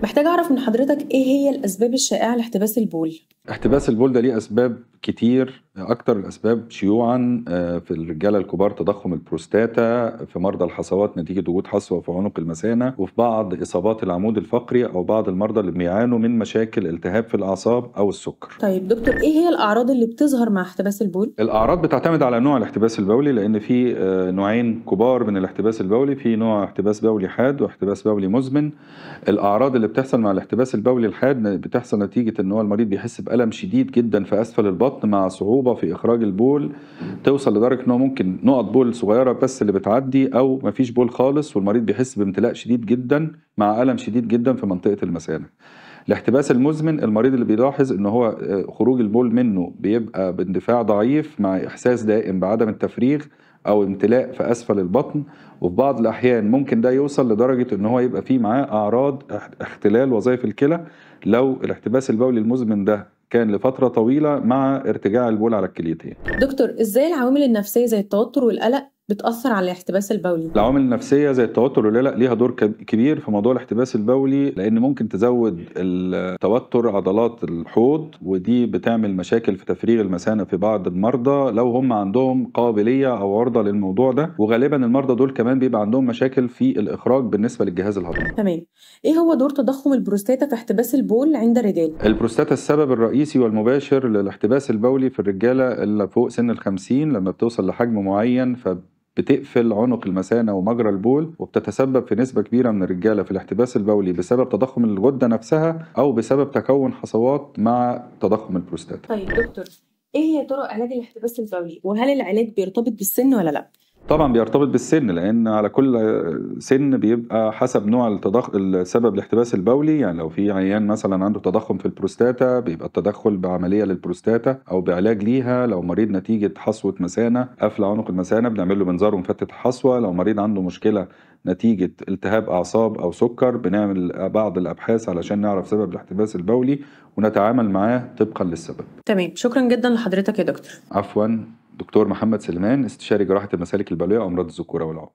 محتاجة أعرف من حضرتك إيه هي الأسباب الشائعة لاحتباس البول؟ احتباس البول ده ليه أسباب كتير. أكتر الأسباب شيوعا في الرجالة الكبار تضخم البروستاتا، في مرضى الحصوات نتيجة وجود حصوة في عنق المثانة، وفي بعض إصابات العمود الفقري أو بعض المرضى اللي بيعانوا من مشاكل التهاب في الأعصاب أو السكر. طيب دكتور، إيه هي الأعراض اللي بتظهر مع احتباس البول؟ الأعراض بتعتمد على نوع الاحتباس البولي، لأن في نوعين كبار من الاحتباس البولي، في نوع احتباس بولي حاد واحتباس بولي مزمن. الأعراض اللي بتحصل مع الاحتباس البولي الحاد بتحصل نتيجة إن هو المريض بيحس بألم شديد جدا في أسفل البطن مع صعوبة في إخراج البول، توصل لدرجة إن هو ممكن نقط بول صغيرة بس اللي بتعدي، أو مفيش بول خالص والمريض بيحس بامتلاء شديد جدا مع ألم شديد جدا في منطقة المثانة. الاحتباس المزمن المريض اللي بيلاحظ ان هو خروج البول منه بيبقى باندفاع ضعيف مع احساس دائم بعدم التفريغ او امتلاء في اسفل البطن، وفي بعض الاحيان ممكن ده يوصل لدرجة ان هو يبقى فيه معاه اعراض اختلال وظائف الكلى لو الاحتباس البولي المزمن ده كان لفترة طويلة مع ارتجاع البول على الكليتين. دكتور، إزاي العوامل النفسية زي التوتر والقلق بتأثر على الاحتباس البولي؟ العوامل النفسية زي التوتر والقلق ليها دور كبير في موضوع الاحتباس البولي، لأن ممكن تزود التوتر عضلات الحوض، ودي بتعمل مشاكل في تفريغ المثانة في بعض المرضى لو هم عندهم قابلية أو عرضة للموضوع ده، وغالبا المرضى دول كمان بيبقى عندهم مشاكل في الإخراج بالنسبة للجهاز الهضمي. تمام. إيه هو دور تضخم البروستاتا في احتباس البول عند الرجال؟ البروستاتا السبب الرئيسي والمباشر للاحتباس البولي في الرجالة اللي فوق سن ال50 لما بتوصل لحجم معين بتقفل عنق المثانة ومجرى البول، وبتتسبب في نسبة كبيرة من الرجالة في الاحتباس البولي بسبب تضخم الغدة نفسها أو بسبب تكون حصوات مع تضخم البروستاتا. طيب دكتور، إيه هي طرق علاج الاحتباس البولي؟ وهل العلاج بيرتبط بالسن ولا لأ؟ طبعا بيرتبط بالسن، لان على كل سن بيبقى حسب نوع السبب الاحتباس البولي. يعني لو في عيان مثلا عنده تضخم في البروستاتا بيبقى التدخل بعمليه للبروستاتا او بعلاج ليها. لو مريض نتيجه حصوه مثانه قفل عنق المثانه بنعمل له منظار ومفتت الحصوه. لو مريض عنده مشكله نتيجه التهاب اعصاب او سكر بنعمل بعض الابحاث علشان نعرف سبب الاحتباس البولي ونتعامل معاه طبقا للسبب. تمام، شكرا جدا لحضرتك يا دكتور. عفوا. دكتور محمد سليمان، استشاري جراحة المسالك البولية وأمراض الذكورة والعنق.